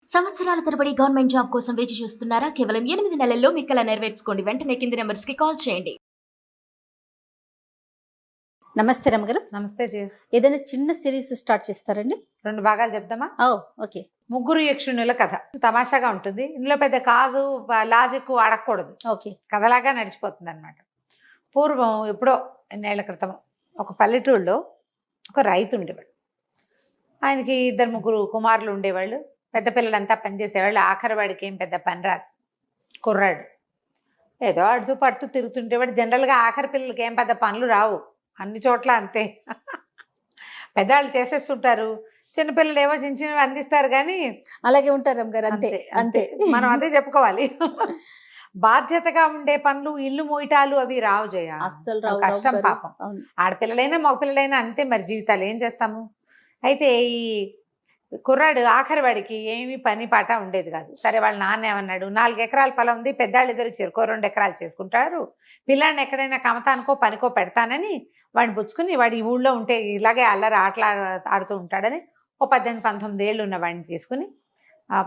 సంవత్సరాల తరబడి government job కోసం వేచి చూస్తున్నారా? కేవలం 8 నెలల్లో మీ కల నెరవేర్చుకోండి. వెంటనే కింది నంబర్స్‌కి కాల్ చేయండి. నమస్తే రమగారు. నమస్తే జీ. ఏదైనా చిన్న సిరీస్ స్టార్ట్ చేస్తారండి? 2 భాగాలు చెప్దామా? ఓకే. ముగ్గురు యక్షునుల కథ తమాషాగా ఉంటుంది. ఇందులో పెద్ద కాజు లాజిక్ అడగకూడదు. ఓకే. కథలాగా నడిచిపోతుంది అనమాట. పూర్వం ఎప్పుడో ఎన్నేళ్ల క్రితం ఒక పల్లెటూళ్ళలో ఒక రైతు ఉండేవాడు. ఆయనకి 2-3 కుమారులు ఉండేవాళ్ళు. పెద్ద పిల్లలంతా పనిచేసేవాళ్ళు. ఆఖరి వాడికి ఏం పెద్ద పని రాదు. కుర్రాడు ఏదో అడుతూ పడుతూ తిరుగుతుంటేవాడు. జనరల్గా ఆఖరి పిల్లలకి ఏం పెద్ద పనులు రావు, అన్ని చోట్ల అంతే. పెద్దవాళ్ళు చేసేస్తుంటారు, చిన్నపిల్లలు ఏమో చిన్న చిన్నవి అందిస్తారు. కానీ అలాగే ఉంటారు రమగారు. అంతే అంతే మనం అదే చెప్పుకోవాలి. బాధ్యతగా ఉండే పనులు, ఇల్లు మోయటాలు అవి రావు జయ. అస్సలు రావు. కష్టం పాపం. ఆడపిల్లలైనా మగపిల్లలైనా అంతే. మరి జీవితాలు ఏం చేస్తాము. అయితే ఈ కుర్రాడు ఆఖరి వాడికి ఏమీ పని పాట ఉండేది కాదు. సరే వాళ్ళ నాన్న ఏమన్నాడు, 4 ఎకరాల పొలం ఉంది, పెద్దాళ్ళు ఇద్దరు చెరుకో 2 ఎకరాలు చేసుకుంటారు, పిల్లాడిని ఎక్కడైనా కమతానికో పనికో పెడతానని వాడిని పుచ్చుకుని, వాడు ఈ ఊళ్ళో ఉంటే ఇలాగే అల్లరి ఆడుతూ ఉంటాడని ఓ 18-19 ఏళ్ళు ఉన్న వాడిని తీసుకుని,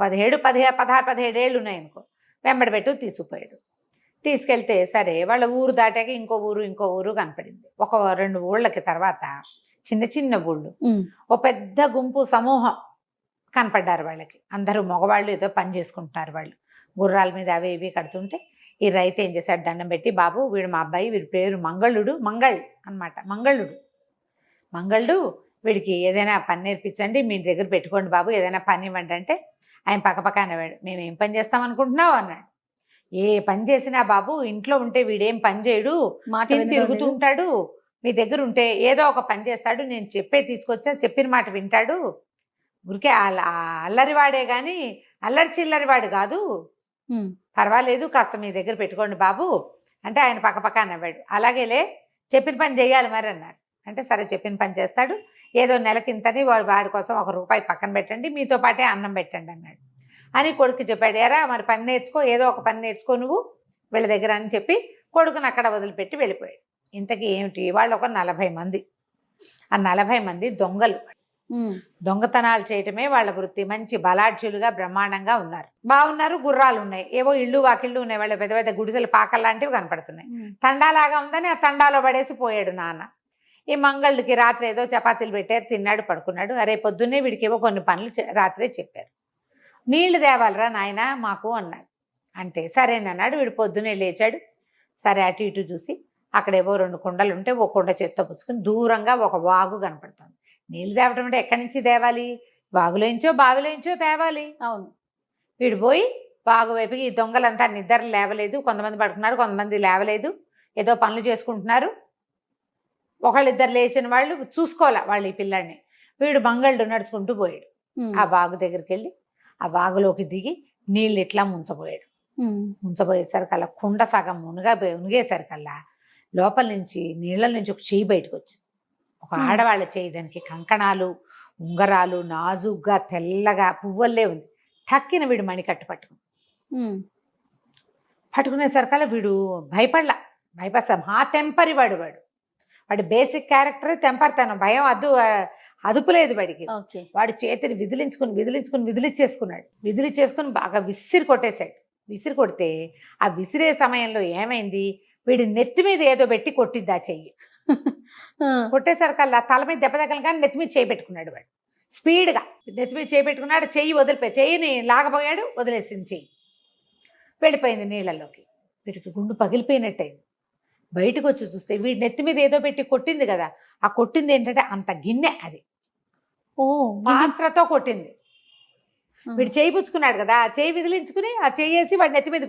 16-17 ఏళ్ళు ఉన్నాయనుకో, వెంబడి తీసుకుపోయాడు. తీసుకెళ్తే సరే వాళ్ళ ఊరు దాటాక ఇంకో ఊరు కనపడింది. ఒక 2 ఊళ్ళకి తర్వాత చిన్న చిన్న ఊళ్ళు, ఓ పెద్ద గుంపు సమూహం కనపడ్డారు వాళ్ళకి. అందరూ మగవాళ్ళు, ఏదో పని చేసుకుంటున్నారు. వాళ్ళు గుర్రాల మీద అవి ఇవి కడుతుంటే ఈ రైతు ఏం చేశాడు, దండం పెట్టి, బాబు వీడు మా అబ్బాయి, వీడి పేరు మంగళుడు అనమాట. మంగళుడు వీడికి ఏదైనా పని నేర్పించండి, మీ దగ్గర పెట్టుకోండి బాబు, ఏదైనా పని ఇవ్వండి అంటే ఆయన పక్కపక్క అనేవాడు, మేము ఏం పని చేస్తాం అనుకుంటున్నావు అన్నాడు. ఏ పని చేసినా బాబు, ఇంట్లో ఉంటే వీడేం పని చేయడు, తిరుగుతూ ఉంటాడు, మీ దగ్గర ఉంటే ఏదో ఒక పని చేస్తాడు, నేను తీసుకొచ్చా, చెప్పిన మాట వింటాడు, ఊరికే అల్లరివాడే కానీ అల్లరి చిల్లరివాడు కాదు, పర్వాలేదు, కాస్త మీ దగ్గర పెట్టుకోండి బాబు అంటే ఆయన పక్కపక్క అన్నవాడు. అలాగేలే, చెప్పిన పని చేయాలి మరి అన్నారు. అంటే సరే చెప్పిన పని చేస్తాడు, ఏదో నెలకింతని వాడి కోసం ₹1 పక్కన పెట్టండి, మీతో పాటే అన్నం పెట్టండి అన్నాడు. అని కొడుకు చెప్పాడు, ఎరా మరి పని నేర్చుకో, ఏదో ఒక పని నేర్చుకో నువ్వు వీళ్ళ దగ్గర అని చెప్పి కొడుకుని అక్కడ వదిలిపెట్టి వెళ్ళిపోయాడు. ఇంతకీ ఏమిటి, వాళ్ళు ఒక 40 మంది. ఆ 40 మంది దొంగలు. దొంగతనాలు చేయటమే వాళ్ళ వృత్తి. మంచి బలాఢ్యులుగా బ్రహ్మాండంగా ఉన్నారు, బాగున్నారు, గుర్రాలు ఉన్నాయి, ఏవో ఇళ్ళు వాకిళ్ళు ఉన్నాయి, వాళ్ళ పెద్ద పెద్ద గుడిసెలు పాకలు లాంటివి కనపడుతున్నాయి. తండాలాగా ఉందని ఆ తండాలో పడేసి పోయాడు నాన్న. ఈ మంగళుడికి రాత్రి ఏదో చపాతీలు పెట్టారు, తిన్నాడు, పడుకున్నాడు. అరే పొద్దున్నే వీడికి ఏవో కొన్ని పనులు రాత్రే చెప్పారు. నీళ్లు తేవాలరా నాయన మాకు అన్నాడు. అంటే సరేనన్నాడు. వీడు పొద్దున్నే లేచాడు. సరే అటు ఇటు చూసి అక్కడేవో 2 కుండలు ఉంటే ఓ కుండ చేత్తో పుచ్చుకుని దూరంగా ఒక వాగు కనపడుతుంది. నీళ్ళు తేవటం అంటే ఎక్కడి నుంచి తేవాలి, వాగులోంచో బావిలోంచో తేవాలి. అవును. వీడు పోయి వాగు వైపుకి, ఈ దొంగలంతా నిద్ర లేవలేదు, కొంతమంది పడుకున్నారు, కొంతమంది లేవలేదు, ఏదో పనులు చేసుకుంటున్నారు. ఒకళ్ళిద్దరు లేచిన వాళ్ళు చూసుకోవాలా వాళ్ళు ఈ పిల్లాడిని. వీడు మంగళుడు నడుచుకుంటూ పోయాడు. ఆ వాగు దగ్గరికి వెళ్ళి ఆ వాగులోకి దిగి నీళ్ళు ఇట్లా ముంచబోయేసరికల్లా కుండ సగం మునిగేసరికల్లా లోపల నుంచి నీళ్ళ నుంచి ఒక చెయ్యి బయటకు వచ్చింది. ఒక ఆడవాళ్ళ చెయ్యి. దానికి కంకణాలు, ఉంగరాలు, నాజుగ్గా తెల్లగా పువ్వుల్లే ఉంది. టక్కిన వీడు మణికట్టు పట్టుకునేసరికల్లా వీడు భయపడతా. మా టెంపరి వాడి బేసిక్ క్యారెక్టర్ టెంపర్తనం, భయం అదుపు లేదు వాడికి. వాడి చేతిని విదిలించేసుకుని బాగా విసిరి కొట్టేశాడు. విసిరి కొడితే ఆ విసిరే సమయంలో ఏమైంది, వీడి నెత్తి మీద ఏదో పెట్టి కొట్టింది ఆ చెయ్యి. కొట్టేసరికల్లా తల మీద దెబ్బ తగల కానీ నెత్తి మీద చేయి పెట్టుకున్నాడు వాడు. స్పీడ్గా నెత్తి మీద చేయి పెట్టుకున్నాడు. చెయ్యిని లాగబోయాడు, వదిలేసింది చెయ్యి, వెళ్ళిపోయింది నీళ్ళల్లోకి. వీడికి గుండు పగిలిపోయినట్టయింది. బయటకు వచ్చి చూస్తే వీడి నెత్తి మీద ఏదో పెట్టి కొట్టింది కదా, ఆ కొట్టింది ఏంటంటే అంత గిన్నె, అది పాత్రతో కొట్టింది. వీడు చేయి పుచ్చుకున్నాడు కదా, ఆ చేయి విదిలించుకుని ఆ చేయి వేసి వాడి నెత్తి మీద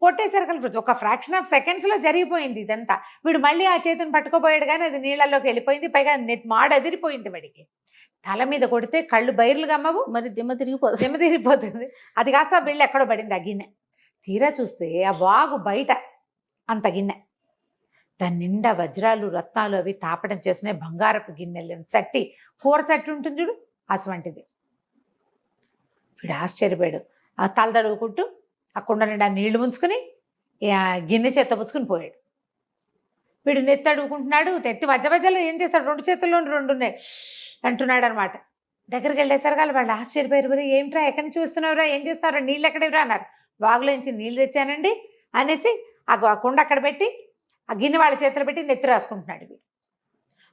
కొట్టేసరికి ఒక ఫ్రాక్షన్ ఆఫ్ సెకండ్స్ లో జరిగిపోయింది ఇదంతా. వీడు మళ్ళీ ఆ చేతిని పట్టుకోబోయాడు కానీ అది నీళ్ళల్లోకి వెళ్ళిపోయింది. పైగా మాడ ఎదిరిపోయింది వాడికి. తల మీద కొడితే కళ్ళు బైర్లు గమ్మవు, మరి దిమ్మ తిరిగిపోతుంది. అది కాస్త వీళ్ళు ఎక్కడో పడింది ఆ గిన్నె. తీరా చూస్తే ఆ వాగు బయట అంత గిన్నె, దాని నిండా వజ్రాలు, రత్నాలు అవి తాపడం చేస్తున్నాయి. బంగారపు గిన్నెలు, చట్టి, కూర చట్టి ఉంటుంది చూడు, అటువంటిది. వీడు ఆశ్చర్యపోయాడు. ఆ తల తడుగుకుంటూ ఆ కుండ నిండా నీళ్లు ముంచుకుని గిన్నె చేత్తో పుచ్చుకుని పోయాడు. వీడు నెత్తి అడుగుకుంటున్నాడు. నెత్తి మధ్యలో ఏం చేస్తాడు, 2 చేతుల్లో 2 ఉన్నాయి అంటున్నాడు అనమాట. దగ్గరికి వెళ్ళేసరికి వాళ్ళు ఆశ్చర్యపోయారు, "మరి ఏమిట్రా, ఎక్కడి నుంచి చూస్తున్నావురా, ఏం చేస్తారా, నీళ్ళు ఎక్కడివిరా" అన్నారు. వాగులో నుంచి నీళ్ళు తెచ్చానండి అనేసి ఆ కుండ అక్కడ పెట్టి ఆ గిన్నె వాళ్ళ చేతిలో పెట్టి నెత్తి రాసుకుంటున్నాడు వీడు.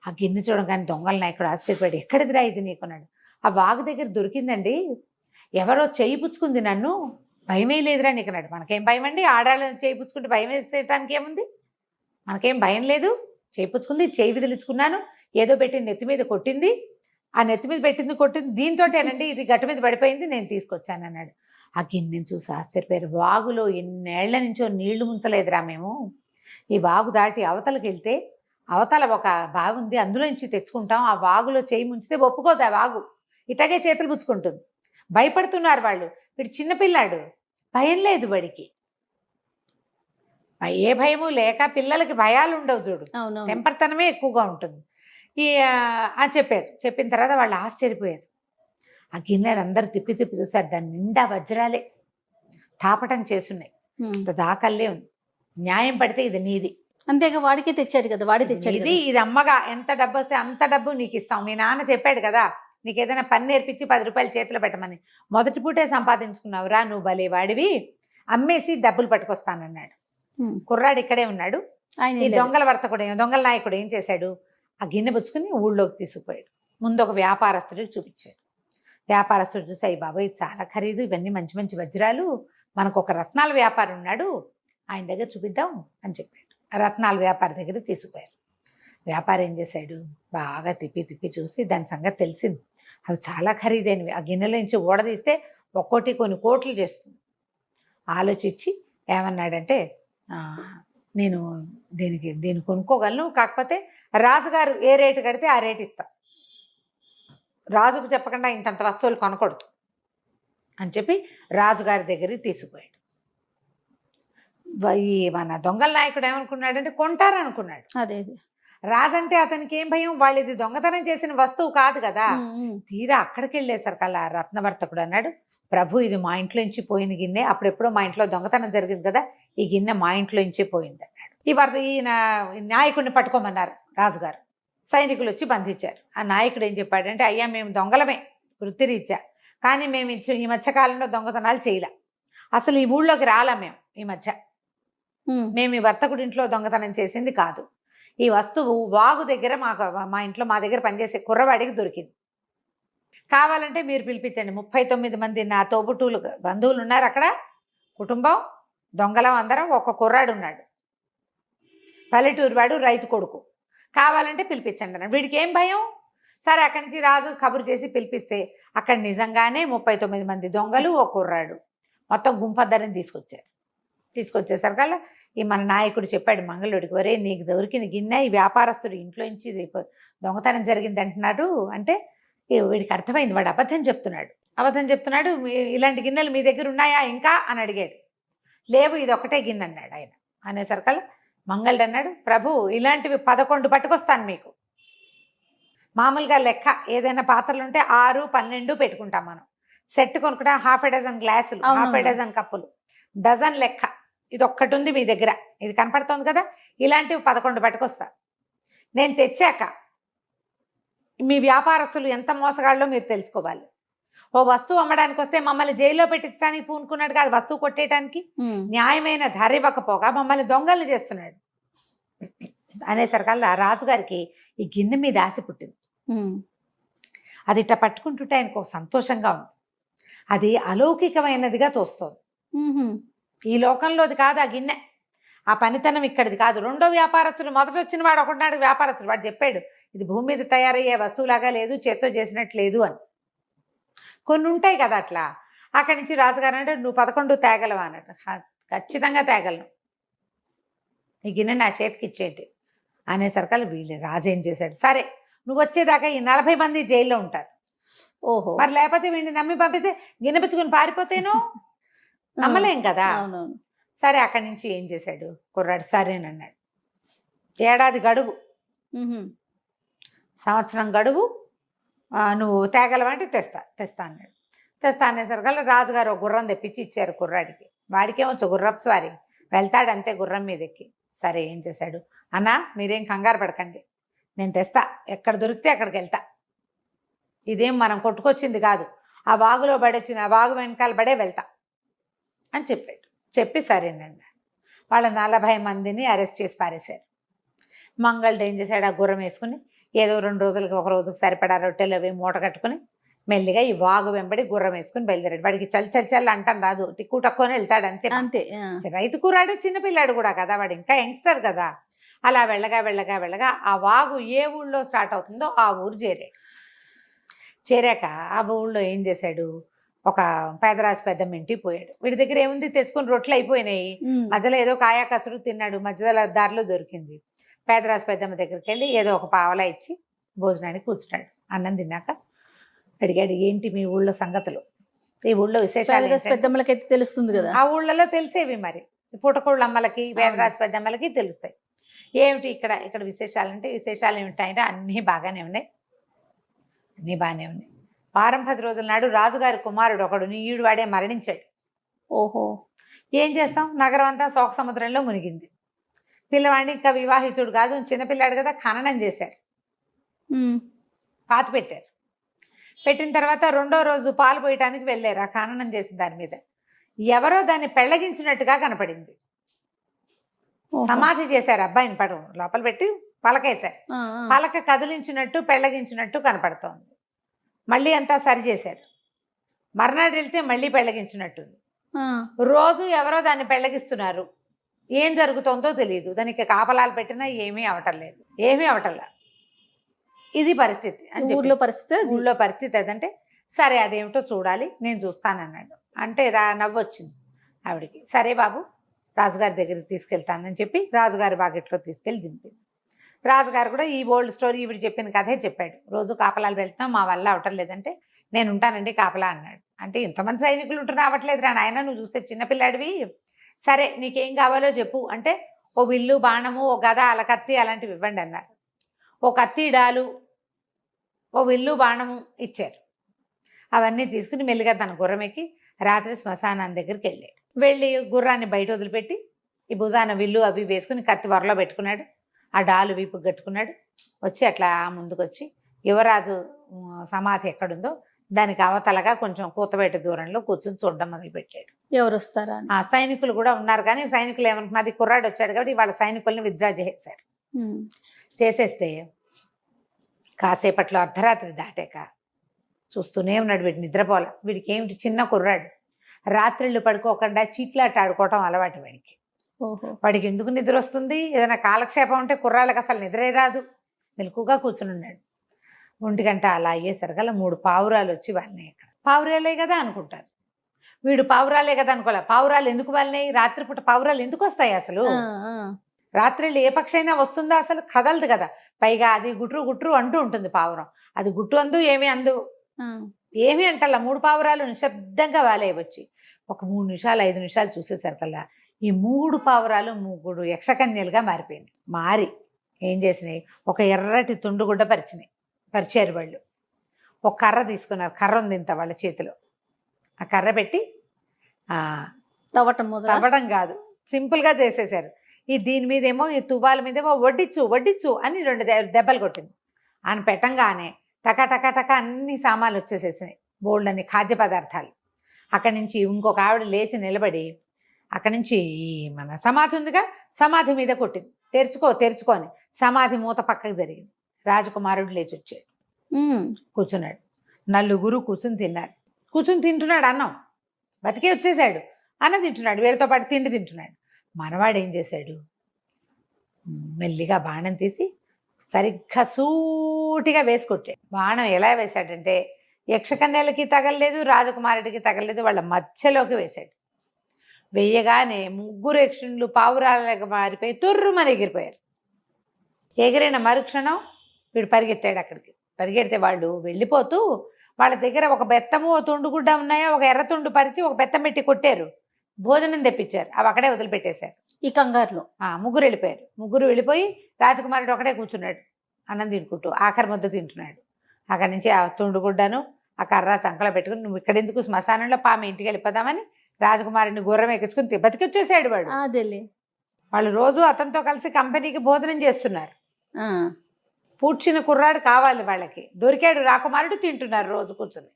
ఆ గిన్నె చూడగానే దొంగల నాయకుడు ఆశ్చర్యపోయాడు, "ఎక్కడిదిరా ఇది నీకు" అన్నాడు. "ఆ వాగు దగ్గర దొరికిందండి, ఎవరో చేయి పుచ్చుకుంది నన్ను, భయమే లేదురా నీకు" అన్నాడు. మనకేం భయం అండి, ఆడాలని చేయి పుచ్చుకుంటే భయం వేసేయటానికి ఏముంది, మనకేం భయం లేదు. చేయి పుచ్చుకుంది, చేయి విదిలించుకున్నాను, ఏదో పెట్టి నెత్తి మీద కొట్టింది, ఆ నెత్తి మీద పెట్టింది కొట్టింది, దీంతోటేనండి ఇది గట్టు మీద పడిపోయింది, నేను తీసుకొచ్చాను అన్నాడు. ఆ గిన్నెని చూసి ఆశ్చర్యపోయారు. వాగులో ఎన్నేళ్ల నుంచో నీళ్లు ముంచలేదురా మేము, ఈ వాగు దాటి అవతలకి వెళ్తే అవతల ఒక బావి ఉంది, అందులో నుంచి తెచ్చుకుంటాం, ఆ వాగులో చేయి ముంచితే ఒప్పుకోదు ఆ వాగు, ఇటగే చేతులు పుచ్చుకుంటుంది. భయపడుతున్నారు వాళ్ళు. వీడు చిన్నపిల్లాడు, భయం లేదు వాడికి, ఏ భయము లేక, పిల్లలకి భయాలు ఉండవు చూడు, తెంపర్తనమే ఎక్కువగా ఉంటుంది. అని చెప్పారు. చెప్పిన తర్వాత వాళ్ళు ఆశ్చర్యపోయారు. ఆ గిన్నెలు అందరూ తిప్పి తిప్పి చూసారు, దాని నిండా వజ్రాలే తాపటం చేసున్నాయి, దాకల్లే ఉంది. న్యాయం పడితే ఇది నీది, అంతేగా వాడికే తెచ్చాడు కదా, వాడి తెచ్చాడు ఇది అమ్మగా ఎంత డబ్బు వస్తే అంత డబ్బు నీకు ఇస్తాం, మీ నాన్న చెప్పాడు కదా నీకు ఏదైనా పని నేర్పించి 10 రూపాయలు చేతిలో పెట్టమని, మొదటి పూటే సంపాదించుకున్నావురా నువ్వు, భలే వాడివి, అమ్మేసి డబ్బులు పట్టుకొస్తానన్నాడు. కుర్రాడు ఇక్కడే ఉన్నాడు. ఈ దొంగల వర్తకుడు, దొంగల నాయకుడు ఏం చేశాడు, ఆ గిన్నె పుచ్చుకుని ఊళ్ళోకి తీసుకుపోయాడు. ముందు ఒక వ్యాపారస్తుడికి చూపించాడు. వ్యాపారస్తుడు చూసి, అయ్యి బాబోయ్ చాలా ఖరీదు, ఇవన్నీ మంచి మంచి వజ్రాలు, మనకు ఒక రత్నాల వ్యాపారి ఉన్నాడు, ఆయన దగ్గర చూపిద్దాం అని చెప్పాడు. ఆ రత్నాల వ్యాపారి దగ్గర తీసుకుపోయారు. వ్యాపారి ఏం చేశాడు, బాగా తిప్పి తిప్పి చూసి దాని సంగతి తెలిసింది, అవి చాలా ఖరీదైనవి, ఆ గిన్నెలో నుంచి ఊడదీస్తే ఒక్కోటి కొన్ని కోట్లు చేస్తుంది. ఆలోచించి ఏమన్నాడంటే, నేను దీన్ని కొనుక్కోగలను, కాకపోతే రాజుగారు ఏ రేటు కడితే ఆ రేటు ఇస్తా, రాజుకు చెప్పకుండా ఇంతంత వస్తువులు కొనకూడదు అని చెప్పి రాజుగారి దగ్గరికి తీసుకుపోయాడు. ఈ మన దొంగల నాయకుడు ఏమనుకున్నాడంటే కొంటారనుకున్నాడు. అదే రాజు అంటే అతనికి ఏం భయం, వాళ్ళు ఇది దొంగతనం చేసిన వస్తువు కాదు కదా. తీరా అక్కడికి వెళ్ళేసరికి అలా రత్నవర్తకుడు అన్నాడు, ప్రభు ఇది మా ఇంట్లో నుంచి పోయిన గిన్నె, అప్పుడెప్పుడో మా ఇంట్లో దొంగతనం జరిగింది కదా, ఈ గిన్నె మా ఇంట్లో నుంచే పోయింది అన్నాడు. ఈయన నాయకుడిని పట్టుకోమన్నారు రాజుగారు. సైనికులు వచ్చి బంధించారు. ఆ నాయకుడు ఏం చెప్పాడంటే, అయ్యా మేము దొంగలమే వృత్తిరీత్యా, కానీ మేము ఈ మధ్యకాలంలో దొంగతనాలు చేయలే, అసలు ఈ ఊళ్ళోకి రాలా మేము, ఈ మధ్య మేము ఈ వర్తకుడి ఇంట్లో దొంగతనం చేసింది కాదు, ఈ వస్తువు వాగు దగ్గర మా దగ్గర పనిచేసే కుర్రవాడికి దొరికింది, కావాలంటే మీరు పిలిపించండి, 39 మంది నా తోబుట్టువులు బంధువులు ఉన్నారు అక్కడ, కుటుంబం, దొంగలం అందరం, ఒక కుర్రాడు ఉన్నాడు, పల్లెటూరు వాడు, రైతు కొడుకు, కావాలంటే పిలిపించండి అన్నాడు. వీడికి ఏం భయం. సరే అక్కడి నుంచి రాజు కబురు చేసి పిలిపిస్తే అక్కడ నిజంగానే 39 మంది దొంగలు, ఒక కుర్రాడు, మొత్తం గుంపద్దరిని తీసుకొచ్చేసరికల్లా ఈ మన నాయకుడు చెప్పాడు మంగళుడికి, ఒరే నీకు దొరికిన గిన్నె ఈ వ్యాపారస్తుడు ఇంట్లో నుంచి దొంగతనం జరిగింది అంటున్నాడు అంటే, వీడికి అర్థమైంది వాడు అబద్ధం చెప్తున్నాడు, ఇలాంటి గిన్నెలు మీ దగ్గర ఉన్నాయా ఇంకా అని అడిగాడు. లేవు, ఇది ఒకటే గిన్నె అన్నాడు ఆయన. అనేసరికల్లా మంగళుడు అన్నాడు, ప్రభు ఇలాంటివి 11 పట్టుకొస్తాను మీకు, మామూలుగా లెక్క ఏదైనా పాత్రలు ఉంటే 6, 12 పెట్టుకుంటాం మనం, సెట్ కొనుక్కుంటాం, ½ డజన్ గ్లాసులు, ½ డజన్ కప్పులు, డజన్ లెక్క, ఇది ఒక్కటి ఉంది మీ దగ్గర, ఇది కనపడుతోంది కదా, ఇలాంటివి 11 పట్టుకొస్తా. నేను తెచ్చాక మీ వ్యాపారస్తులు ఎంత మోసగాళ్ళో మీరు తెలుసుకోవాలి. ఓ వస్తువు అమ్మడానికి వస్తే మమ్మల్ని జైల్లో పెట్టించడానికి పూనుకున్నాడు కాదు, వస్తువు కొట్టేయడానికి న్యాయమైన ధర ఇవ్వకపోగా మమ్మల్ని దొంగల్ని చేస్తున్నాడు అనేసరికల్లా రాజుగారికి ఈ గిన్నె మీద ఆశ పుట్టింది. అది ఇట్లా పట్టుకుంటుంటే ఆయనకు సంతోషంగా ఉంది, అది అలౌకికమైనదిగా తోస్తోంది. ఈ లోకంలోది కాదు ఆ గిన్నె, ఆ పనితనం ఇక్కడిది కాదు. రెండో వ్యాపారస్తుడు, మొదట వచ్చిన వాడు ఒకనాడు వ్యాపారస్తుడు, వాడు చెప్పాడు ఇది భూమి మీద తయారయ్యే వస్తువులాగా లేదు, చేత్తో చేసినట్టు లేదు అని. కొన్ని ఉంటాయి కదా అట్లా. అక్కడి నుంచి రాజుగారు అంటే, నువ్వు 11 తేగలవా అన్నట్టు. ఖచ్చితంగా తేగలను, ఈ గిన్నె నా చేతికి ఇచ్చేటి అనేసరికల్లా వీళ్ళు రాజు ఏం చేశాడు, సరే నువ్వు వచ్చేదాకా ఈ 40 మంది జైల్లో ఉంటారు, ఓహో మరి లేకపోతే వీడిని నమ్మి పంపిస్తే గిన్నె పుచ్చుకుని పారిపోతేనో నమ్మలేం కదా. సరే అక్కడి నుంచి ఏం చేశాడు కుర్రాడు, సరేనన్నాడు. ఏడాది గడువు, సంవత్సరం గడువు, నువ్వు తేగలవంటే తెస్తా అన్నాడు. తెస్తా అనేసరికల్లా రాజుగారు ఒక గుర్రం తెప్పించి ఇచ్చారు కుర్రాడికి. వాడికేమొచ్చు గుర్రపు స్వారీ, వెళ్తాడు అంతే గుర్రం మీద ఎక్కి. సరే ఏం చేశాడు, అన్నా మీరేం కంగారు పడకండి, నేను తెస్తా, ఎక్కడ దొరికితే అక్కడికి వెళ్తా, ఇదేం మనం కొట్టుకొచ్చింది కాదు, ఆ వాగులో పడొచ్చింది, ఆ వాగు వెనకాల పడే వెళ్తా అని చెప్పాడు. చెప్పి సరేనండి వాళ్ళ 40 మందిని అరెస్ట్ చేసి పారేశారు. మంగళుడు ఏం చేశాడు, ఆ గుర్రం వేసుకుని ఏదో 2 రోజులకి, ఒక రోజుకి సరిపడా రొట్టెలు అవి మూట కట్టుకుని మెల్లిగా ఈ వాగు వెంబడి గుర్రం వేసుకుని బయలుదేరాడు. వాడికి చల్ అంటాను రాదు, టిక్కు టక్కుని వెళ్తాడు అంతే. అంతే. రైతు కూరాడు, చిన్నపిల్లాడు కూడా కదా, వాడు ఇంకా యంగ్స్టర్ కదా. అలా వెళ్ళగా ఆ వాగు ఏ ఊళ్ళో స్టార్ట్ అవుతుందో ఆ ఊరు చేరాక ఆ ఊళ్ళో ఏం చేశాడు, ఒక పేదరాజు పెద్దమ్మ ఇంటికి పోయాడు. వీడి దగ్గర ఏముంది, తెచ్చుకుని రొట్టెలు అయిపోయినాయి, మధ్యలో ఏదో కాయా కసురు తిన్నాడు, మధ్యలో దారిలో దొరికింది. పేదరాజు పెద్దమ్మ దగ్గరికి వెళ్ళి ఏదో ఒక పావలా ఇచ్చి భోజనానికి కూర్చున్నాడు. అన్నం తిన్నాక అడిగాడు, ఏంటి మీ ఊళ్ళో సంగతులు, ఈ ఊళ్ళో విశేషాలు. పెద్దమ్మలకైతే తెలుస్తుంది కదా, ఆ ఊళ్ళలో తెలిసేవి మరి, పుట్టకోళ్ళ అమ్మలకి పేదరాజు పెద్దమ్మలకి తెలుస్తాయి. ఏమిటి ఇక్కడ విశేషాలు ఏమిటంటే అన్నీ బాగానే ఉన్నాయి. వారం 10 రోజుల నాడు రాజుగారి కుమారుడు ఒకడు నీయుడు వాడే మరణించాడు. ఓహో. ఏం చేస్తాం, నగరం అంతా శోక సముద్రంలో మునిగింది. పిల్లవాడిని ఇంకా వివాహితుడు కాదు, చిన్నపిల్లాడు కదా, ఖననం చేశారు, పాతి పెట్టారు. పెట్టిన తర్వాత 2వ రోజు పాలు పోయటానికి వెళ్ళారు. ఆ ఖననం చేసిన దాని మీద ఎవరో దాన్ని పెళ్ళగించినట్టుగా కనపడింది. సమాధి చేశారు అబ్బాయిని, లోపల పెట్టి పలకేశారు. పలక కదిలించినట్టు పెళ్ళగించినట్టు కనపడుతోంది. మళ్ళీ అంతా సరి చేశారు. మర్నాడు వెళ్తే మళ్ళీ పెళ్ళగించినట్టుంది. రోజు ఎవరో దాన్ని పెళ్ళగిస్తున్నారు. ఏం జరుగుతుందో తెలియదు. దానికి కాపలాలు పెట్టినా ఏమీ అవటంలా. ఇది పరిస్థితి అని ఊళ్ళో పరిస్థితి అదంటే, సరే అదేమిటో చూడాలి, నేను చూస్తానన్నాడు. అంటే నవ్వొచ్చింది ఆవిడికి. సరే బాబు, రాజుగారి దగ్గరికి తీసుకెళ్తానని చెప్పి రాజుగారి వాకిట్లో తీసుకెళ్ళి దింపింది. రాజుగారు కూడా ఈ ఓల్డ్ స్టోరీ ఈవిడ చెప్పిన కథే చెప్పాడు. రోజు కాపలాలు వెళ్తున్నాం, మా వల్ల అవటం లేదంటే నేను ఉంటానండి కాపలా అన్నాడు. అంటే ఇంతమంది సైనికులు ఉంటున్నా అవ్వట్లేదు రా నాయన, నువ్వు చూస్తే చిన్నపిల్లాడివి, సరే నీకేం కావాలో చెప్పు అంటే, ఓ విల్లు బాణము, ఓ గద, అలకత్తి అలాంటివి ఇవ్వండి అన్నారు. ఓ కత్తి డాలు, ఓ విల్లు బాణము ఇచ్చారు. అవన్నీ తీసుకుని మెల్లిగా తన గుర్రం ఎక్కి రాత్రి శ్మశానం దగ్గరికి వెళ్ళి గుర్రాన్ని బయట వదిలిపెట్టి ఈ భుజాన విల్లు అవి వేసుకుని కత్తి వరలో పెట్టుకున్నాడు. ఆ డాలు వీపు కట్టుకున్నాడు. వచ్చి అట్లా ముందుకొచ్చి యువరాజు సమాధి ఎక్కడుందో దానికి అవతలగా కొంచెం కూతబెట్ట దూరంలో కూర్చొని చూడడం మొదలుపెట్టాడు. ఎవరు వస్తారా, ఆ సైనికులు కూడా ఉన్నారు. కానీ సైనికులు ఏమనుకున్నది, కుర్రాడు వచ్చాడు కాబట్టి వాళ్ళ సైనికుల్ని విత్డ్రా చేసేశారు. చేసేస్తే కాసేపట్లో అర్ధరాత్రి దాటాక చూస్తూనే ఉన్నాడు. వీడు నిద్రపోల. వీడికి ఏమిటి, చిన్న కుర్రాడు, రాత్రిళ్ళు పడుకోకుండా చీట్లాట ఆడుకోవటం అలవాటు వాడికి. వాడికి ఎందుకు నిద్ర వస్తుంది, ఏదైనా కాలక్షేపం ఉంటే కుర్రాళ్ళకి అసలు నిద్రే రాదు. మెలకుగా కూర్చుని ఉన్నాడు. 1 గంట అలా అయ్యేసరికల్లా 3 పావురాలు వచ్చి వాళ్ళని, ఇక్కడ పావురాలే కదా అనుకుంటారు. వీడు పావురాలే కదా అనుకోలే. పావురాలు ఎందుకు వాళ్ళని, రాత్రిపూట పావురాలు ఎందుకు వస్తాయి అసలు, రాత్రిళ్ళు ఏ పక్షి అయినా వస్తుందా, అసలు కదలదు కదా. పైగా అది గుట్రు అంటూ ఉంటుంది పావురం. అది గుట్టు అందు ఏమీ అంటల్లా. 3 పావురాలు నిశ్శబ్దంగా వాలే వచ్చి ఒక 3 నిమిషాలు 5 నిమిషాలు చూసేసరికల్లా ఈ 3 పావురాలు 3 యక్షకన్యలుగా మారిపోయింది. మారి ఏం చేసినాయి, ఒక ఎర్రటి తుండుగుడ్డ పరిచారు వాళ్ళు. ఒక కర్ర తీసుకున్నారు. కర్ర ఉంది ఇంత వాళ్ళ చేతిలో. ఆ కర్ర పెట్టి తవ్వటం కాదు, సింపుల్గా చేసేసారు. దీని మీదేమో, ఈ తువ్వాల మీదేమో వడ్డిచ్చు అని 2 దెబ్బలు కొట్టింది. ఆయన పెట్టంగానే టక అన్ని సామాన్లు వచ్చేసేసినాయి, బోల్డ్ అన్ని ఖాద్య పదార్థాలు. అక్కడి నుంచి ఇంకొక ఆవిడ లేచి నిలబడి అక్కడి నుంచి మన సమాధి ఉందిగా, సమాధి మీద కొట్టింది. తెరుచుకొని సమాధి మూత పక్కకు జరిగింది. రాజకుమారుడు లేచి వచ్చాడు, కూర్చున్నాడు. 4 కూర్చుని తింటున్నాడు అన్నం. బతికే వచ్చేసాడు, అన్నం తింటున్నాడు, వీళ్ళతో పాటు తిండి తింటున్నాడు. మనవాడు ఏం చేశాడు, మెల్లిగా బాణం తీసి సరిగ్గా సూటిగా వేసి కొట్టాడు. బాణం ఎలా వేశాడంటే, యక్షకన్యలకి తగలలేదు, రాజకుమారుడికి తగలలేదు, వాళ్ళ మధ్యలోకి వేశాడు. వెయ్యగానే 3 యక్షులు పావురాలకు మారిపోయి తుర్రుమని ఎగిరిపోయారు. ఎగిరిన మరుక్షణం వీడు పరిగెత్తాడు అక్కడికి. పరిగెడితే వాళ్ళు వెళ్ళిపోతూ వాళ్ళ దగ్గర ఒక బెత్తము, ఓ తుండుగుడ్డ ఉన్నాయో, ఒక ఎర్ర తుండు పరిచి ఒక బెత్తం పెట్టి కొట్టారు. భోజనం తెప్పించారు, అవి అక్కడే వదిలిపెట్టేశారు. ఈ కంగారులో 3 వెళ్ళిపోయారు. 3 వెళ్ళిపోయి రాజకుమారుడు ఒకడే కూర్చున్నాడు, అన్నం తినుకుంటూ ఆఖరి ముద్ద తింటున్నాడు. అక్కడి నుంచి ఆ తుండుగుడ్డను ఆ కర్ర చంకలో పెట్టుకుని, నువ్వు ఇక్కడెందుకు, శ్మశానంలో పాము, ఇంటికి వెళ్ళిపోదామని రాజకుమారుడిని గుర్రం ఎక్కించుకుని బతికి వచ్చేసాడు వాడు. వాళ్ళు రోజు అతనితో కలిసి కంపెనీకి భోజనం చేస్తున్నారు. పూడ్చిన కుర్రాడు కావాలి వాళ్ళకి. దొరికాడు రాకుమారుడు, తింటున్నారు రోజు కూర్చొని.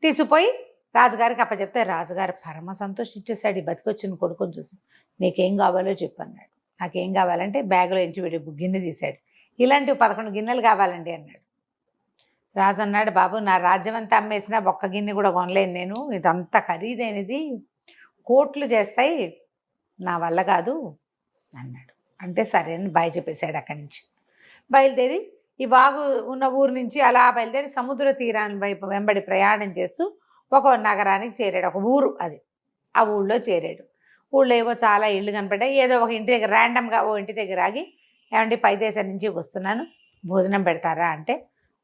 తీసుకుపోయి రాజుగారికి అప్పచెప్తే రాజుగారు పరమ సంతోషించేశాడు ఈ బతికొచ్చిన కొడుకుని చూసి. నీకేం కావాలో చెప్పు అన్నాడు. నాకేం కావాలంటే బ్యాగులో నుంచి వీడి గిన్నె తీశాడు. ఇలాంటివి 11 గిన్నెలు కావాలండి అన్నాడు. రాజు అన్నాడు, బాబు నా రాజ్యం అంతా అమ్మేసినా ఒక్క గిన్నె కూడా కొనలేను నేను, ఇదంతా ఖరీదైనది, కోట్లు చేస్తాయి, నా వల్ల కాదు అన్నాడు. అంటే సరే అని బాయ్ చెప్పేశాడు. అక్కడి నుంచి బయలుదేరి ఈ వాగు ఉన్న ఊరు నుంచి అలా బయలుదేరి సముద్ర తీరాన్ని వైపు వెంబడి ప్రయాణం చేస్తూ ఒక నగరానికి చేరాడు. ఒక ఊరు అది. ఆ ఊళ్ళో చేరాడు. ఊళ్ళో ఏవో చాలా ఇళ్ళు కనపడ్డాయి. ఏదో ఒక ఇంటి దగ్గర ర్యాండమ్గా ఓ ఇంటి దగ్గర ఆగి, ఏమంటే పై దేశం నుంచి వస్తున్నాను, భోజనం పెడతారా అంటే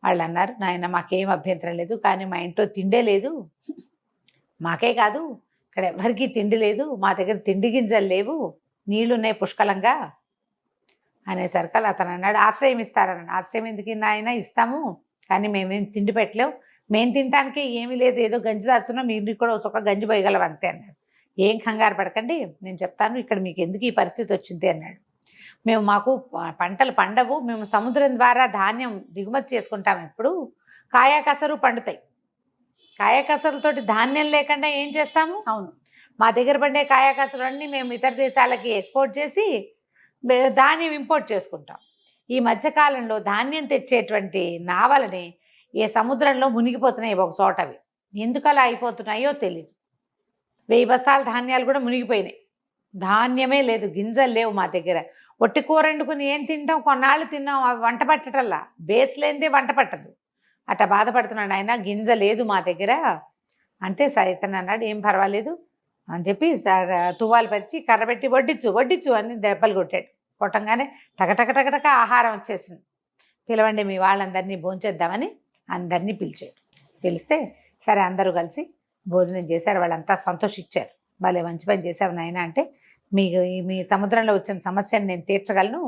వాళ్ళు అన్నారు, నాయన మాకేం అభ్యంతరం లేదు, కానీ మా ఇంట్లో తిండే లేదు, మాకే కాదు ఇక్కడ ఎవరికీ తిండి లేదు, మా దగ్గర తిండి గింజలు లేవు, నీళ్లు ఉన్నాయి పుష్కలంగా అనేసరికి అతను అన్నాడు, ఆశ్రయం ఇస్తారన్నాడు. ఆశ్రయం ఎందుకు నాయన, ఇస్తాము, కానీ మేమేం తిండి పెట్టలేవు, మేము తినడానికి ఏమీ లేదు, ఏదో గంజి దాచున్నాం, మీరు కూడా ఒక గంజి పోయగలవు అంతే అన్నాడు. ఏం కంగారు పడకండి, నేను చెప్తాను ఇక్కడ మీకు ఎందుకు ఈ పరిస్థితి వచ్చింది అన్నాడు. మాకు పంటలు పండవు, మేము సముద్రం ద్వారా ధాన్యం దిగుమతి చేసుకుంటాం, ఇప్పుడు కాయాకసరు పండుతాయి, కాయాకసరులతోటి ధాన్యం లేకుండా ఏం చేస్తాము, అవును, మా దగ్గర పండే కాయాకసరు అన్నీ మేము ఇతర దేశాలకి ఎక్స్పోర్ట్ చేసి ధాన్యం ఇంపోర్ట్ చేసుకుంటాం. ఈ మధ్యకాలంలో ధాన్యం తెచ్చేటువంటి నావలని ఏ సముద్రంలో మునిగిపోతున్నాయి ఒక చోటవి, ఎందుకు అలా అయిపోతున్నాయో తెలియదు. 1000 బస్తాల ధాన్యాలు కూడా మునిగిపోయినాయి, ధాన్యమే లేదు, గింజలు లేవు మా దగ్గర. ఒట్టి కూర వండుకుని ఏం తింటాం, కొన్నాళ్ళు తిన్నాం, అవి వంట పట్టటల్లా, బేస్ లేనిదే వంట పట్టదు, అట్లా బాధపడుతున్నాడు ఆయన, గింజ లేదు మా దగ్గర అంటే. సైతన్ అన్నాడు, ఏం పర్వాలేదు అని చెప్పి తువ్వాలు పరిచి కర్ర పెట్టి వడ్డించు వడ్డించు అని దెబ్బలు కొట్టాడు. కొట్టంగానే టకటక ఆహారం వచ్చేసింది. పిలవండి మీ వాళ్ళందరినీ భోంచేద్దామని అందరినీ పిలిచాడు. పిలిస్తే సరే అందరూ కలిసి భోజనం చేశారు. వాళ్ళంతా సంతోషించారు. భలే మంచి పని చేశావు నాయన అంటే, మీకు మీ సముద్రంలో వచ్చిన సమస్యను నేను తీర్చగలను,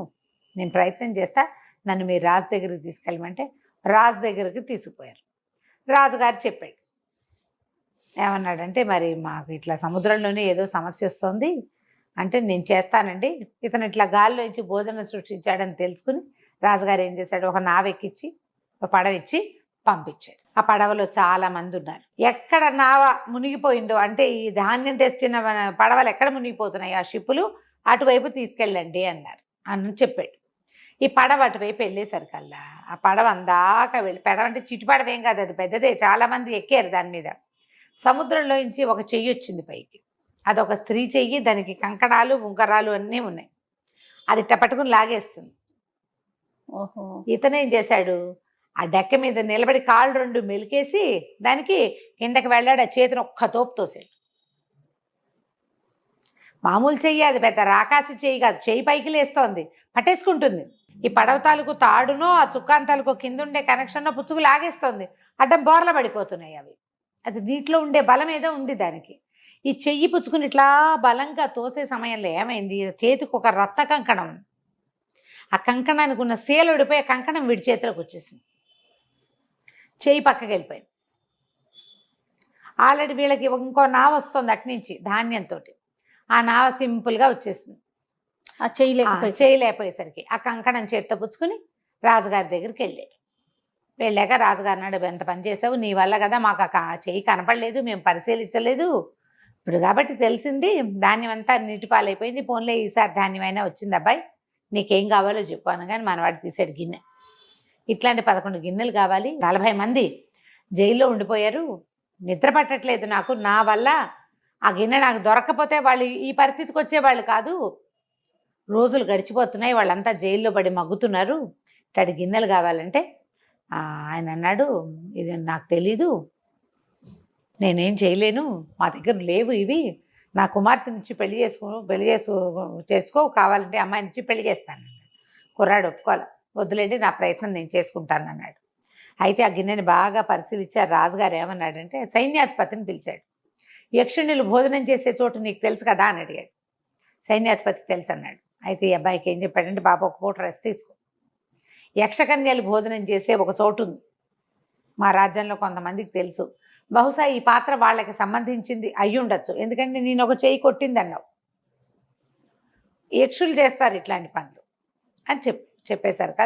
నేను ప్రయత్నం చేస్తా, నన్ను మీ రాజు దగ్గరికి తీసుకెళ్ళమంటే రాజు దగ్గరికి తీసుకుపోయారు. రాజుగారు చెప్పాడు, ఏమన్నాడంటే, మరి మాకు ఇట్లా సముద్రంలోనే ఏదో సమస్య వస్తుంది అంటే, నేను చేస్తానండి. ఇతను ఇట్లా గాల్లో ఇచ్చి భోజనం సృష్టించాడని తెలుసుకుని రాజుగారు ఏం చేశాడు, ఒక నావ ఎక్కించి ఒక పడవ ఇచ్చి పంపించాడు. ఆ పడవలో చాలా మంది ఉన్నారు. ఎక్కడ నావ మునిగిపోయిందో అంటే ఈ ధాన్యం తెచ్చిన పడవలు ఎక్కడ మునిగిపోతున్నాయి ఆ షిప్పులు, అటువైపు తీసుకెళ్ళండి అన్నారు అని చెప్పాడు. ఈ పడవ అటువైపు వెళ్ళేసరికల్లా ఆ పడవ అందాక వెళ్ళి, పడవ అంటే చిటి పడవ ఏం కాదు, అది పెద్దదే, చాలామంది ఎక్కారు దాని మీద. సముద్రంలో నుంచి ఒక చెయ్యి వచ్చింది పైకి, అదొక స్త్రీ చెయ్యి, దానికి కంకణాలు ఉంగరాలు అన్నీ ఉన్నాయి, అది ఇట్ట పట్టుకుని లాగేస్తుంది. ఓహో, ఇతనేం చేశాడు, ఆ డెక్క మీద నిలబడి కాళ్ళు 2 మెలికేసి దానికి కిందకి వెళ్ళాడు. ఆ చేతిని ఒక్క తోపు తోసాడు. మామూలు చెయ్యి అది, పెద్ద రాకాసి చెయ్యి కాదు, చెయ్యి పైకి లేస్తోంది, పట్టేసుకుంటుంది. ఈ పడవ తాలూకు తాడునో ఆ చుక్కాన్ తాలూకు కింద ఉండే కనెక్షన్నో పుచ్చుకు లాగేస్తోంది. అడ్డం బోర్ల పడిపోతున్నాయి అవి. అది నీటిలో ఉండే బలం ఏదో ఉంది దానికి. ఈ చెయ్యి పుచ్చుకుని ఇట్లా బలంగా తోసే సమయంలో ఏమైంది, చేతికి ఒక రత్న కంకణం, ఆ కంకణానికి ఉన్న సేలు ఉడిపోయి ఆ కంకణం వీడి చేతిలోకి వచ్చేసింది. చెయ్యి పక్కకి వెళ్ళిపోయింది. ఆల్రెడీ వీళ్ళకి ఇంకో నావ వస్తుంది అటు నుంచి ధాన్యంతో, ఆ నావ సింపుల్గా వచ్చేసింది. ఆ చేయలేకపోయేసరికి ఆ కంకణం చేత్తో పుచ్చుకుని రాజుగారి దగ్గరికి వెళ్ళాడు. వెళ్ళాక రాజుగారు అన్నాడు, ఎంత పని చేసావు, నీ వల్ల కదా మాకు ఆ చెయ్యి కనపడలేదు, మేము పరిశీలించలేదు, ఇప్పుడు కాబట్టి తెలిసింది, ధాన్యం అంతా నీటి పాలైపోయింది, పోన్లే ఈసారి ధాన్యం అయినా వచ్చింది, అబ్బాయి నీకేం కావాలో చెప్పాను. కానీ మనవాడు తీసాడు గిన్నె, ఇట్లాంటి 11 గిన్నెలు కావాలి, 40 మంది జైల్లో ఉండిపోయారు, నిద్ర పట్టట్లేదు నాకు, నా వల్ల ఆ గిన్నె నాకు దొరకకపోతే వాళ్ళు ఈ పరిస్థితికి వచ్చేవాళ్ళు కాదు, రోజులు గడిచిపోతున్నాయి, వాళ్ళంతా జైల్లో పడి మగ్గుతున్నారు, ఇట్లాంటి గిన్నెలు కావాలంటే ఆయన అన్నాడు, ఇది నాకు తెలీదు, నేనేం చేయలేను, మా దగ్గర లేవు ఇవి, నా కుమార్తె నుంచి పెళ్లి చేసుకో కావాలంటే అమ్మాయి నుంచి పెళ్లి చేస్తాను. కుర్రాడు ఒప్పుకోవాలి, వద్దులేండి నా ప్రయత్నం నేను చేసుకుంటాను అన్నాడు. అయితే ఆ గిన్నెని బాగా పరిశీలించారు. రాజుగారు ఏమన్నాడంటే సైన్యాధిపతిని పిలిచాడు. యక్షుణులు భోజనం చేసే చోటు నీకు తెలుసు కదా అని అడిగాడు. సైన్యాధిపతికి తెలుసు అన్నాడు. అయితే ఈ అబ్బాయికి ఏం చెప్పాడంటే, బాబు ఒక పూట రెస్ట్ తీసుకో, యక్షకన్యలు భోజనం చేసే ఒక చోటు ఉంది మా రాజ్యంలో, కొంతమందికి తెలుసు, బహుశా ఈ పాత్ర వాళ్ళకి సంబంధించింది అయ్యి ఉండొచ్చు, ఎందుకంటే నేను ఒక చెయ్యి కొట్టింది అన్నావు, యక్షులు చేస్తారు ఇట్లాంటి పనులు అని చెప్పేసరికి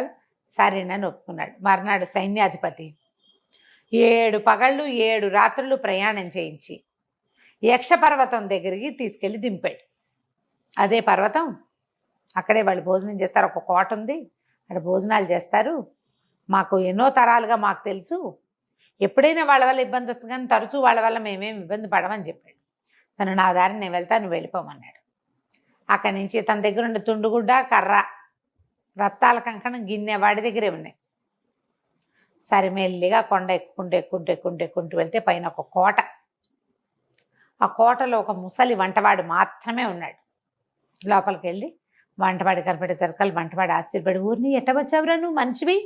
సరేనని ఒప్పుకున్నాడు. మర్నాడు సైన్యాధిపతి 7 పగళ్ళు 7 రాత్రులు ప్రయాణం చేయించి యక్షపర్వతం దగ్గరికి తీసుకెళ్ళి దింపాడు. అదే పర్వతం, అక్కడే వాళ్ళు భోజనం చేస్తారు. ఒక కోట ఉంది, అక్కడ భోజనాలు చేస్తారు. మాకు ఎన్నో తరాలుగా మాకు తెలుసు, ఎప్పుడైనా వాళ్ళ వల్ల ఇబ్బంది వస్తుంది కానీ తరచూ వాళ్ళ వల్ల మేమేం ఇబ్బంది పడమని చెప్పాడు. తను నా దారిని నేను వెళ్తాను, నువ్వు వెళ్ళిపోమన్నాడు. అక్కడి నుంచి తన దగ్గర ఉండే తుండుగుడ్డ, కర్ర, రత్తాల కంకణం, గిన్నె వాడి దగ్గరే ఉన్నాయి. సరే మెల్లిగా కొండ ఎక్కుంటూ వెళ్తే పైన ఒక కోట. ఆ కోటలో ఒక ముసలి వంటవాడు మాత్రమే ఉన్నాడు. లోపలికి వెళ్ళి వంటవాడి కనపడేసరికి వంటవాడు ఆశ్చర్యపడి, ఊరిని ఎట్ట వచ్చావురా నువ్వు మనిషివి,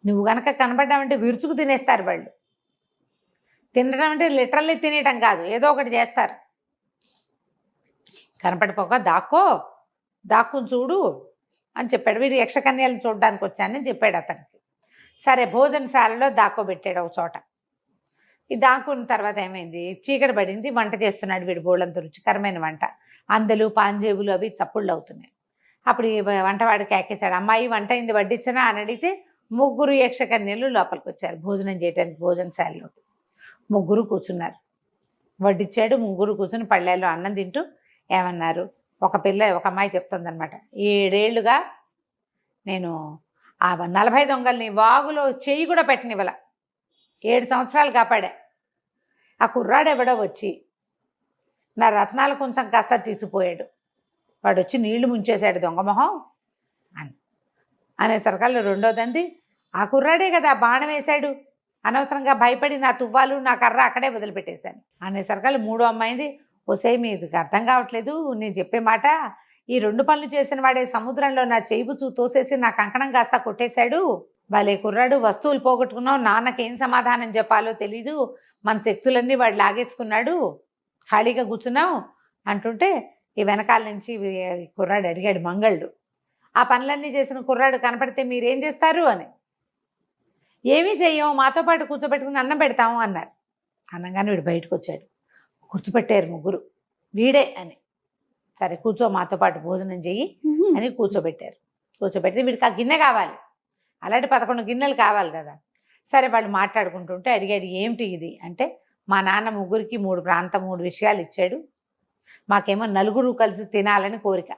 నువ్వు గనక కనపడ్డావంటే విరుచుకు తినేస్తారు వాళ్ళు. తినడం అంటే లిటరల్లీ తినేయటం కాదు, ఏదో ఒకటి చేస్తారు. కనపడిపోక దాక్కుని చూడు అని చెప్పాడు. వీడు యక్షకన్యలను చూడడానికి వచ్చానని చెప్పాడు అతనికి. సరే భోజనశాలలో దాక్కోబెట్టాడు ఒక చోట. ఈ దాక్కున్న తర్వాత ఏమైంది, చీకటి పడింది, వంట చేస్తున్నాడు వీడు బోళ్ళంత రుచికరమైన వంట. అందలు పాంజేబులు అవి చప్పుళ్ళు అవుతున్నాయి. అప్పుడు ఈ వంటవాడు కేకేశాడు, అమ్మాయి వంట అయింది వడ్డించనా అని అడిగితే 3 యక్షకన్యలు లోపలికి వచ్చారు భోజనం చేయడానికి. భోజనశాలలో 3 కూర్చున్నారు. వడ్డించాడు, 3 కూర్చుని పళ్ళెల్లో అన్నం తింటూ ఏమన్నారు, ఒక అమ్మాయి చెప్తుందనమాట, 7 ఏళ్ళుగా నేను ఆ 40 దొంగల్ని వాగులో చెయ్యి కూడా పెట్టనివ్వాల, 7 సంవత్సరాలు కాపాడా. ఆ కుర్రాడు ఎవడో వచ్చి నా రత్నాల కొంచెం కాస్త తీసిపోయాడు, వాడు వచ్చి నీళ్లు ముంచేశాడు దొంగమొహం అనేసరికల్లా రెండోదంది, ఆ కుర్రాడే కదా బాణం వేశాడు, అనవసరంగా భయపడి నా తువ్వాలు నా కర్ర అక్కడే వదిలిపెట్టేశాను అనేసరికల్లా మూడో అమ్మాయింది, ఓసే మీకు అర్థం కావట్లేదు నేను చెప్పే మాట, ఈ 2 పనులు చేసిన వాడే సముద్రంలో నా చేయిబుచ్చు తోసేసి నా కంకణం కాస్త కొట్టేశాడు, వాళ్ళే కుర్రాడు, వస్తువులు పోగొట్టుకున్నావు, నాన్నకేం సమాధానం చెప్పాలో తెలీదు, మన శక్తులన్నీ వాడు లాగేసుకున్నాడు, ఖాళీగా కూర్చున్నాం అంటుంటే ఈ వెనకాల నుంచి కుర్రాడు అడిగాడు మంగళుడు, ఆ పనులన్నీ చేసిన కుర్రాడు కనపడితే మీరేం చేస్తారు అని. ఏమీ చెయ్యం, మాతో పాటు కూర్చోబెట్టుకుని అన్నం పెడతాము అన్నారు. అనగానే వీడు బయటకు వచ్చాడు. గుర్తుపెట్టారు 3 వీడే అని. సరే కూర్చో మాతో పాటు భోజనం చెయ్యి అని కూర్చోబెట్టారు. కూర్చోబెడితే వీడికి ఆ గిన్నె కావాలి, అలాంటి 11 గిన్నెలు కావాలి కదా. సరే వాళ్ళు మాట్లాడుకుంటుంటే అడిగాడు, ఏమిటి ఇది అంటే, మా నాన్న 3కి 3 విషయాలు ఇచ్చాడు, మాకేమో 4 కలిసి తినాలని కోరిక,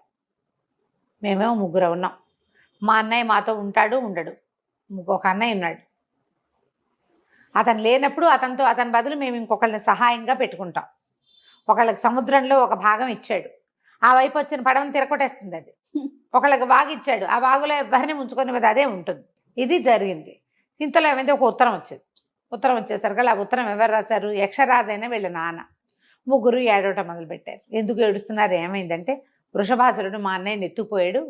మేమేమో 3 ఉన్నాం, మా అన్నయ్య మాతో ఉంటాడు ఉండడు, ఒక అన్నయ్య ఉన్నాడు, అతను లేనప్పుడు అతని బదులు మేము ఇంకొకళ్ళని సహాయంగా పెట్టుకుంటాం, ఒకళ్ళకి సముద్రంలో ఒక భాగం ఇచ్చాడు, ఆ వైపు వచ్చిన పడవని తిరగొట్టేస్తుంది అది, ఒకళ్ళకి వాగు ఇచ్చాడు, ఆ వాగులో ఎవరిని ముంచుకొని మీద అదే ఉంటుంది. ఇది జరిగింది. ఇంతలో ఏమైంది, ఒక ఉత్తరం వచ్చింది. ఉత్తరం వచ్చేసరికి ఆ ఉత్తరం ఎవరు రాశారు, యక్షరాజైన వీళ్ళ నాన్న. 3 ఏడవటం మొదలుపెట్టారు. ఎందుకు ఏడుస్తున్నారు, ఏమైందంటే, వృషభాసురుడు మా అన్నయ్యని ఎత్తుకుపోయాడు,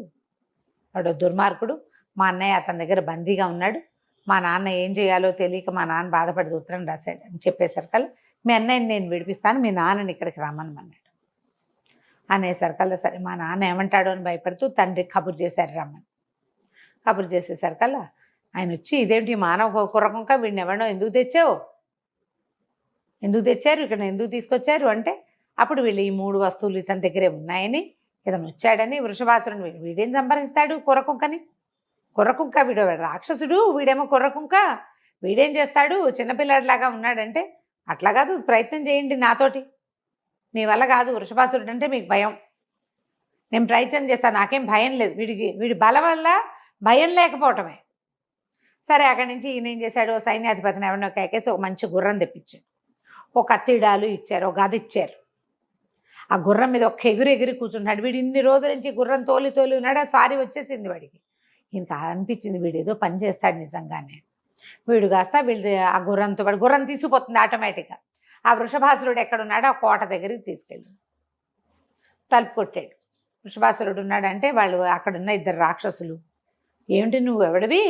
వాడు దుర్మార్గుడు, మా అన్నయ్య అతని దగ్గర బందీగా ఉన్నాడు, మా నాన్న ఏం చేయాలో తెలియక మా నాన్న బాధపడి ఉత్తరం రాశాడు అని చెప్పేసరికల్లా, మీ అన్నయ్యని నేను విడిపిస్తాను, మీ నాన్నని ఇక్కడికి రమ్మనమన్నాడు అనేసరికల్లా, సరే మా నాన్న ఏమంటాడో అని భయపడుతూ తండ్రి కబురు చేశారు రమ్మని. కబురు చేసేసరికల్లా ఆయన వచ్చి, ఇదేంటి మానవ కుర్రకుంక, వీడిని ఎవరినో ఎందుకు తెచ్చారు, ఇక్కడ ఎందుకు తీసుకొచ్చారు అంటే, అప్పుడు వీళ్ళు ఈ 3 వస్తువులు ఇతని దగ్గరే ఉన్నాయని, ఇతను వచ్చాడని, వృషభాసురుని వీడేం సంపాదిస్తాడు కుర్రకుంక వీడు రాక్షసుడు, వీడేమో కుర్రకుంక, వీడేం చేస్తాడు, చిన్నపిల్లాడిలాగా ఉన్నాడంటే, అట్లా కాదు, ప్రయత్నం చేయండి నాతోటి, మీ వల్ల కాదు, వృషభాసురుడు అంటే మీకు భయం, నేను ప్రయత్నం చేస్తాను, నాకేం భయం లేదు, వీడి బలం వల్ల భయం లేకపోవటమే. సరే అక్కడి నుంచి ఈయన ఏం చేశాడు, సైన్యాధిపతిని ఎవరినో కేకేసి ఒక మంచి గుర్రం తెప్పించాడు, ఒక కత్తిడాలు ఇచ్చారు, ఒక గది ఇచ్చారు. ఆ గుర్రం మీద ఒక ఎగిరి కూర్చున్నాడు. వీడు ఇన్ని రోజుల నుంచి గుర్రం తోలి ఉన్నాడు, ఆ స్వారీ వచ్చేసింది వాడికి. ఈయనకి అనిపించింది వీడు ఏదో పని చేస్తాడు నిజంగానే. వీడు కాస్త వీళ్ళు ఆ గుర్రంతో పాటు గుర్రం తీసుకుపోతుంది ఆటోమేటిక్గా. ఆ వృషభాసురుడు ఎక్కడున్నాడో ఆ కోట దగ్గరికి తీసుకెళ్ళి తలుపు కొట్టాడు. వృషభాసురుడు ఉన్నాడంటే వాళ్ళు అక్కడున్న 2 రాక్షసులు, ఏమిటి నువ్వు ఎవడివి,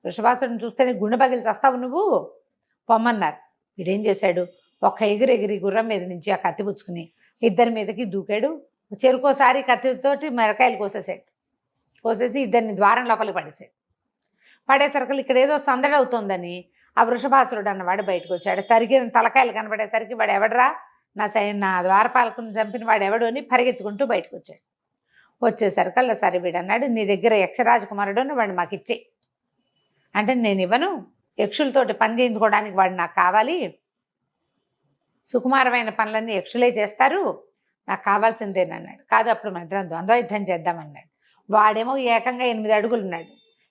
వృషభాసురుడిని చూస్తేనే గుండె పగిలి చస్తావు నువ్వు, పొమ్మన్నారు. వీడేం చేశాడు, ఒక ఎగిరి గుర్రం మీద నుంచి ఆ కత్తి పుచ్చుకుని 2 మీదకి దూకాడు. చెరుకోసారి కత్తితోటి మిరకాయలు కోసేసి 2 ద్వారం లోపలికి పడేశాడు. పడేసరికి ఇక్కడ ఏదో సందడి అవుతుందని ఆ వృషభాసురుడు అన్నవాడు బయటకు వచ్చాడు. తరిగిన తలకాయలు కనబడేసరికి వాడు ఎవడరా, నా ద్వారపాలకుని చంపిన వాడు ఎవడు అని పరిగెత్తుకుంటూ బయటకు వచ్చాడు. వచ్చేసరికల్లా సరే వీడు అన్నాడు, నీ దగ్గర యక్షరాజకుమారుడు అని వాడు మాకు ఇచ్చే. అంటే నేను ఇవ్వను, యక్షులతోటి పని చేయించుకోవడానికి వాడు నాకు కావాలి, సుకుమారమైన పనులన్నీ యక్షులే చేస్తారు, నాకు కావాల్సిందేనన్నాడు. కాదు, అప్పుడు మన ఇద్దరం ద్వంద్వ యుద్ధం చేద్దామన్నాడు. వాడేమో ఏకంగా 8 అడుగులు ఉన్నాడు,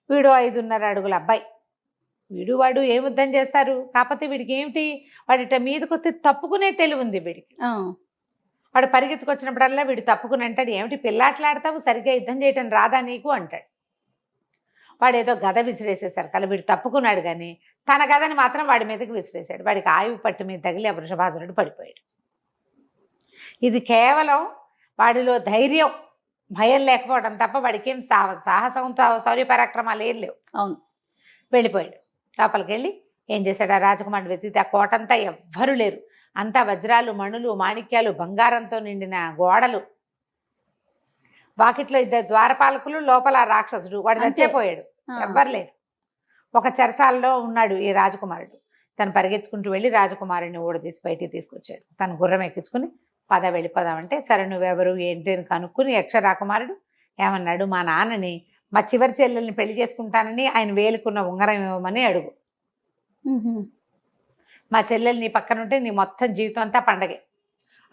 వీడు 5.5 అడుగుల అబ్బాయి. వాడు ఏం యుద్ధం చేస్తారు? కాకపోతే వీడికి ఏమిటి, వాడిట మీదకొస్తే తప్పుకునే తెలివి ఉంది వీడికి. వాడు పరిగెత్తుకొచ్చినప్పుడల్లా వీడు తప్పుకుని అంటాడు, ఏమిటి పిల్లాట్లాడతావు, సరిగ్గా యుద్ధం చేయటం రాదా నీకు అంటాడు. వాడు ఏదో గద విసిరేసేసరికి వీడు తప్పుకున్నాడు, కానీ తన గదని మాత్రం వాడి మీదకి విసిరేశాడు. వాడికి ఆయువు పట్టు మీద తగిలి ఆ వృషభాసురుడు పడిపోయాడు. ఇది కేవలం వాడిలో ధైర్యం, భయం లేకపోవడం తప్ప వాడికి ఏం సాహసం శౌర్య పరాక్రమాలు ఏం లేవు. అవును. వెళ్ళిపోయాడు. లోపలికి వెళ్ళి ఏం చేశాడు, ఆ రాజకుమారుడు వెతికితే ఆ కోటంతా ఎవ్వరూ లేరు. అంతా వజ్రాలు, మణులు, మాణిక్యాలు, బంగారంతో నిండిన గోడలు, వాకిట్లో 2 ద్వారపాలకులు, లోపల ఆ రాక్షసుడు. వాడు చచ్చిపోయాడు, ఎవ్వరు లేరు. ఒక చెరసాలలో ఉన్నాడు ఈ రాజకుమారుడు. తను పరిగెత్తుకుంటూ వెళ్ళి రాజకుమారుడిని ఊడదీసి బయటికి తీసుకొచ్చాడు. తను గుర్రం ఎక్కించుకుని పద వెళ్ళిపోదామంటే, సరే నువ్వెవరు ఏంటి అని కనుక్కుని యక్షరాకుమారుడు ఏమన్నాడు, మా నాన్నని మా చివరి చెల్లెల్ని పెళ్లి చేసుకుంటానని ఆయన వేలుకున్న ఉంగరం ఇవ్వమని అడుగు. మా చెల్లెలు నీ పక్కన ఉంటే నీ మొత్తం జీవితం అంతా పండగే.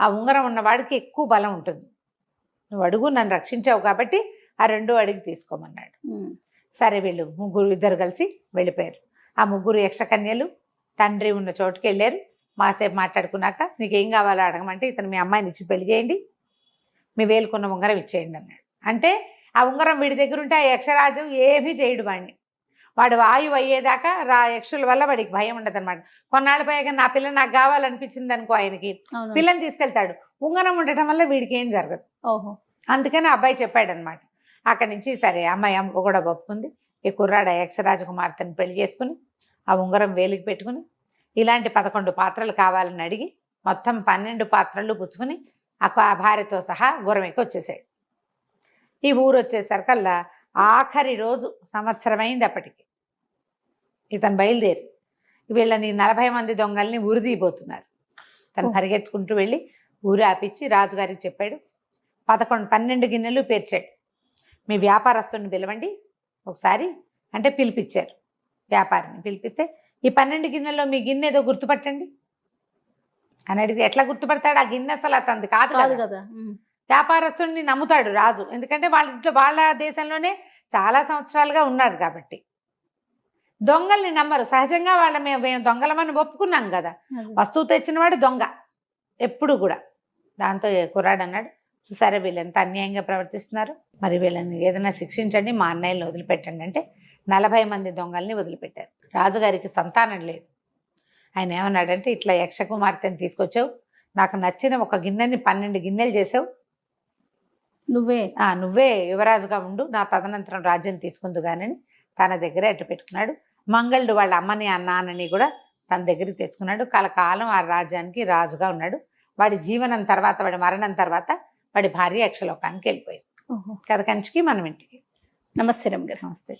ఆ ఉంగరం ఉన్నవాడికి ఎక్కువ బలం ఉంటుంది. నువ్వు అడుగు, నన్ను రక్షించావు కాబట్టి ఆ 2 అడిగి తీసుకోమన్నాడు. సరే వీళ్ళు ఇద్దరు కలిసి వెళ్ళిపోయారు. ఆ 3 యక్షకన్యలు తండ్రి ఉన్న చోటుకి వెళ్ళారు. మాసేపు మాట్లాడుకున్నాక నీకేం కావాలో అడగమంటే, ఇతను మీ అమ్మాయిని ఇచ్చి పెళ్లి చేయండి, మీ వేలుకున్న ఉంగరం ఇచ్చేయండి అన్నాడు. అంటే ఆ ఉంగరం వీడి దగ్గర ఉంటే ఆ యక్షరాజు ఏమీ చేయడు వాడిని. వాడు ఆయువు అయ్యేదాకా యక్షుల వల్ల వాడికి భయం ఉండదు అనమాట. కొన్నాళ్ళు పోయాక నా పిల్ల నాకు కావాలనిపించింది అనుకో, ఆయనకి పిల్లని తీసుకెళ్తాడు. ఉంగరం ఉండటం వల్ల వీడికి ఏం జరగదు. ఓహో. అందుకని అబ్బాయి చెప్పాడు అనమాట. అక్కడి నుంచి సరే అమ్మాయి అమ్మ కూడా ఒప్పుకుంది. ఈ కుర్రాడు యక్షరాజకుమార్తెను పెళ్లి చేసుకుని ఆ ఉంగరం వేలికి పెట్టుకుని ఇలాంటి 11 పాత్రలు కావాలని అడిగి మొత్తం 12 పాత్రలు పుచ్చుకుని ఆ భార్యతో సహా గుర్రం ఎక్కి వచ్చేసాడు. ఈ ఊరు వచ్చేసరికల్లా ఆఖరి రోజు, సంవత్సరం అయింది అప్పటికి. ఇతను బయలుదేరి వీళ్ళని 40 మంది దొంగల్ని ఉరిదీయబోతున్నారు. తను పరిగెత్తుకుంటూ వెళ్ళి ఊరు ఆపించి రాజుగారికి చెప్పాడు. 12 గిన్నెలు పేర్చాడు. మీ వ్యాపారస్తుని పిలవండి ఒకసారి అంటే పిలిపించారు. వ్యాపారిని పిలిపిస్తే ఈ 12 గిన్నెల్లో మీ గిన్నె ఏదో గుర్తుపట్టండి అని అడిగితే, ఎట్లా గుర్తుపడతాడు, ఆ గిన్నె అసలు అతనిది కాదు కదా. వ్యాపారస్తుడిని నమ్ముతాడు రాజు, ఎందుకంటే వాళ్ళ ఇంట్లో వాళ్ళ దేశంలోనే చాలా సంవత్సరాలుగా ఉన్నారు కాబట్టి. దొంగల్ని నమ్మరు సహజంగా. మేము దొంగలమని ఒప్పుకున్నాం కదా, వస్తువు తెచ్చినవాడు దొంగ ఎప్పుడు కూడా. దాంతో కుర్రాడు అన్నాడు, చూసారా వీళ్ళు ఎంత అన్యాయంగా ప్రవర్తిస్తున్నారు, మరి వీళ్ళని ఏదైనా శిక్షించండి, మా అన్నయ్యని వదిలిపెట్టండి అంటే 40 మంది దొంగల్ని వదిలిపెట్టారు. రాజుగారికి సంతానం లేదు. ఆయన ఏమన్నాడంటే, ఇట్లా యక్షకుమార్తెని తీసుకొచ్చావు, నాకు నచ్చిన ఒక గిన్నెని 12 గిన్నెలు చేసావు, నువ్వే యువరాజుగా ఉండు, నా తదనంతరం రాజ్యం తీసుకుందు కానీ తన దగ్గరే అట్టు పెట్టుకున్నాడు. మంగళుడు వాళ్ళ అమ్మని నాన్నని కూడా తన దగ్గరికి తెచ్చుకున్నాడు. కలకాలం ఆ రాజ్యానికి రాజుగా ఉన్నాడు. వాడి జీవనం తర్వాత, వాడి మరణం తర్వాత వాడి భార్య యక్షలోకానికి వెళ్ళిపోయింది. కథ కంచికి మనం ఇంటికి. నమస్తే రమ్య గారు. నమస్తే.